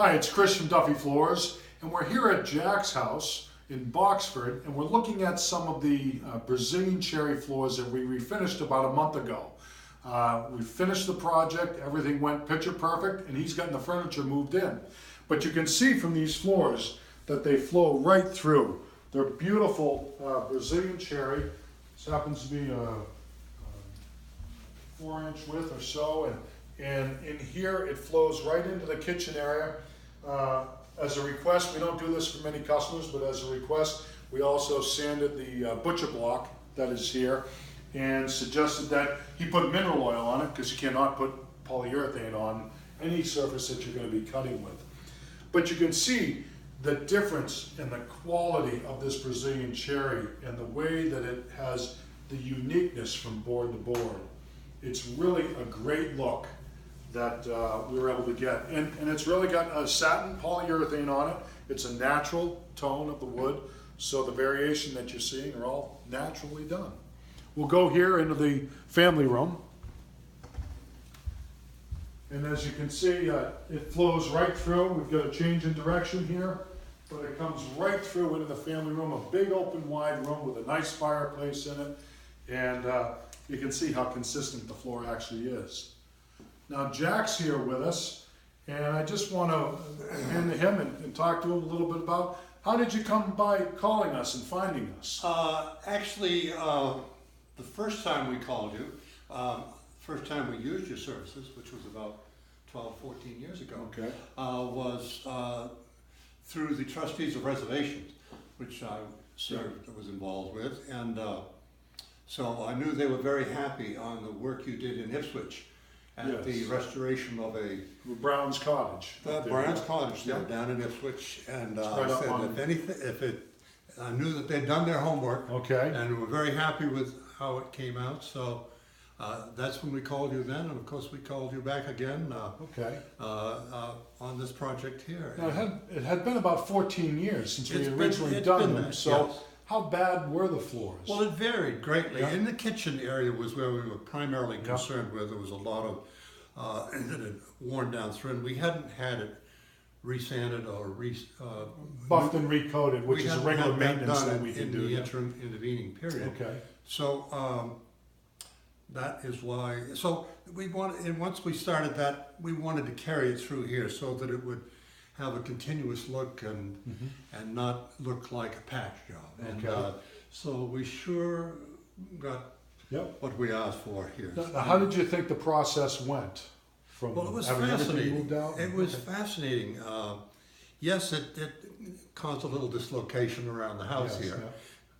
Hi, it's Chris from Duffy Floors, and we're here at Jack's house in Boxford, and we're looking at some of the Brazilian cherry floors that we refinished about a month ago. We finished the project, everything went picture perfect, and he's gotten the furniture moved in. But you can see from these floors that they flow right through. They're beautiful Brazilian cherry. This happens to be a 4-inch width or so, and in here it flows right into the kitchen area. As a request, we don't do this for many customers, but as a request, we also sanded the butcher block that is here and suggested that he put mineral oil on it because you cannot put polyurethane on any surface that you're going to be cutting with. But you can see the difference in the quality of this Brazilian cherry and the way that it has the uniqueness from board to board. It's really a great look that we were able to get. And it's really got a satin polyurethane on it. It's a natural tone of the wood, so the variation that you're seeing are all naturally done. We'll go here into the family room. And as you can see, it flows right through. We've got a change in direction here, but it comes right through into the family room, a big open wide room with a nice fireplace in it. And you can see how consistent the floor actually is. Now Jack's here with us, and I just want to hand to him and talk to him a little bit about how did you come by calling us and finding us? Actually, the first time we called you, first time we used your services, which was about 12, 14 years ago, Okay. was through the trustees of reservations, which I was involved with, and so I knew they were very happy on the work you did in Ipswich at the restoration of a Brown's Cottage. Brown's Cottage there down in Ipswich, and I right said I knew that they'd done their homework, Okay. and were very happy with how it came out. So that's when we called you then, and of course we called you back again Okay. on this project here. Now it had been about 14 years since we It's had been- originally it's done been them. that, So yes. how bad were the floors? Well, it varied greatly. Yeah. In the kitchen area was where we were primarily concerned with. There was a lot of that had worn down through, and we hadn't had it resanded or Buffed and recoated, which is a regular maintenance that we can in do. the intervening period. Okay. So that is why. So we wanted, and once we started that, we wanted to carry it through here so that it would have a continuous look and not look like a patch job. And Okay. so we sure got what we asked for here. Now, how did you think the process went? From Well, it was having everything fascinating. moved out? It was fascinating. Yes, it caused a little dislocation around the house Yes, here, yeah.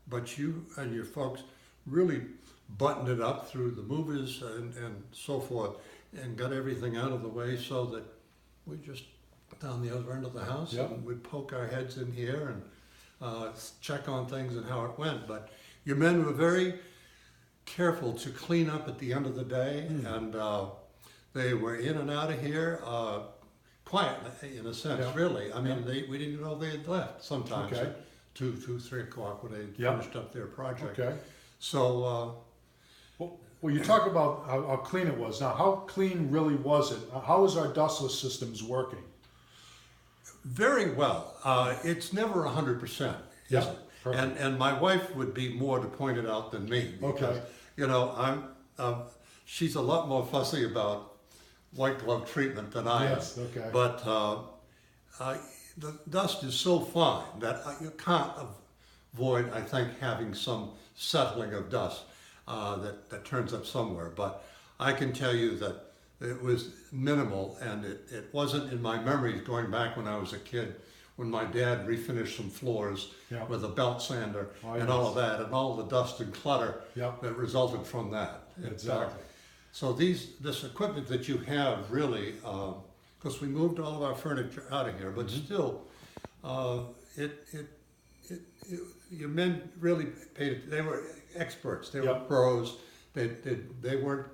but you and your folks really buttoned it up through the movers and so forth, and got everything out of the way so that we just down the other end of the house and we'd poke our heads in here and check on things and how it went. But your men were very careful to clean up at the end of the day, and they were in and out of here quietly, in a sense, really. I mean, we didn't know they had left sometimes at 2, 3 o'clock when they finished up their project. Okay. So, Well, you talk about how clean it was. Now, how clean really was it? How is our dustless systems working? very well. It's never 100%, is it? Perfect. And my wife would be more to point it out than me. Because, you know, she's a lot more fussy about white glove treatment than I am. Yes, okay. But the dust is so fine that you can't avoid, I think, having some settling of dust that turns up somewhere. But I can tell you that it was minimal, and it wasn't in my memories going back when I was a kid, when my dad refinished some floors with a belt sander and all of that, and all the dust and clutter that resulted from that. Exactly. So this equipment that you have really, because we moved all of our furniture out of here, but still, your men really paid it. They were experts. They were pros. They weren't.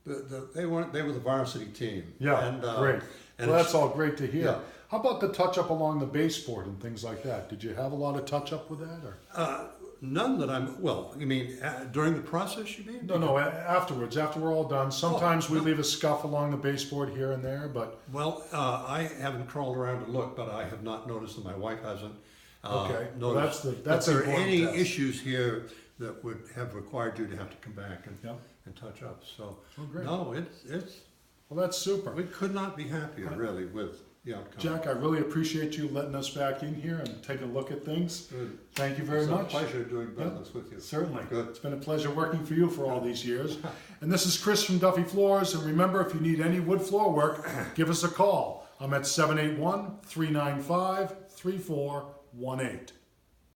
They were the varsity team. Yeah, and, great. And well, that's all great to hear. Yeah. How about the touch-up along the baseboard and things like that? Did you have a lot of touch-up with that? Or? None that I'm, well, you mean during the process, you mean? No, afterwards, after we're all done. Sometimes we leave a scuff along the baseboard here and there, but, Well, I haven't crawled around to look, but I have not noticed, and my wife hasn't. Okay. Well, noticed that's that there are important any test. issues here that would have required you to have to come back and, yeah, and touch up. So, oh, great. no, it's, Well, that's super. we could not be happier, really, with the outcome. Jack, I really appreciate you letting us back in here and take a look at things. Good. Thank you very It's much. a pleasure doing business with you. Certainly. Good. It's been a pleasure working for you for all these years. And this is Chris from Duffy Floors. And remember, if you need any wood floor work, give us a call. I'm at 781-395-3418.